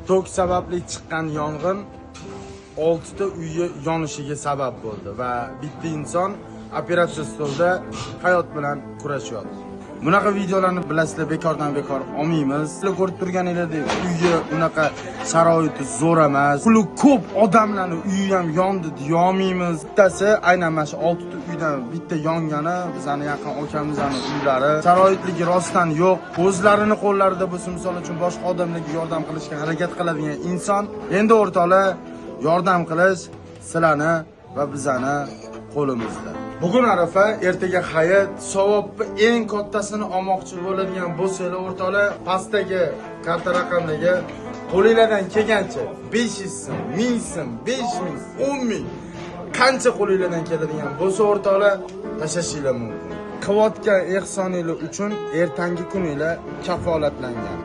tok sababli chiqqan yong'in 6 ta uyi yonishiga sabab bo'ldi va bitta inson operatsiya stolida hayot bilan kurashyapti. Bunaqa videolarni bilasizlar, bekordan bekor olmaymiz. Sizlar ko'rib turganingizdek, uyi unaqa sharoiti zo'r emas. Puli ko'p odamlarni uyi ham yondi deyolmaymiz. Bittasi aynan mana shu 6 ta uydan bitta yongani, bizning yaqin akamizning uylari. Sharoitligi rostdan yo'q. O'zlarini qo'llarida bo'lsa, misol uchun boshqa odamlarga yordam qilishga harakat qiladigan inson, endi o'rtoqlar, yordam qilish sizlarni va bizani qo'limizda. Bugun Arafa, ertaga Hayit, savobni eng kattasini olmoqchi bo'ladigan bo'lsanglar o'rtoqlar, pastdagi karta raqamlarga qo'lingizdan kelgancha 500 so'm, 1000 so'm, 5000, 10000 qancha qo'lingizdan keladigan bo'lsa o'rtoqlar, tashlashingiz mumkin. Qilayotgan ehsoningiz uchun ertangi kuningizlar kafolatlangan.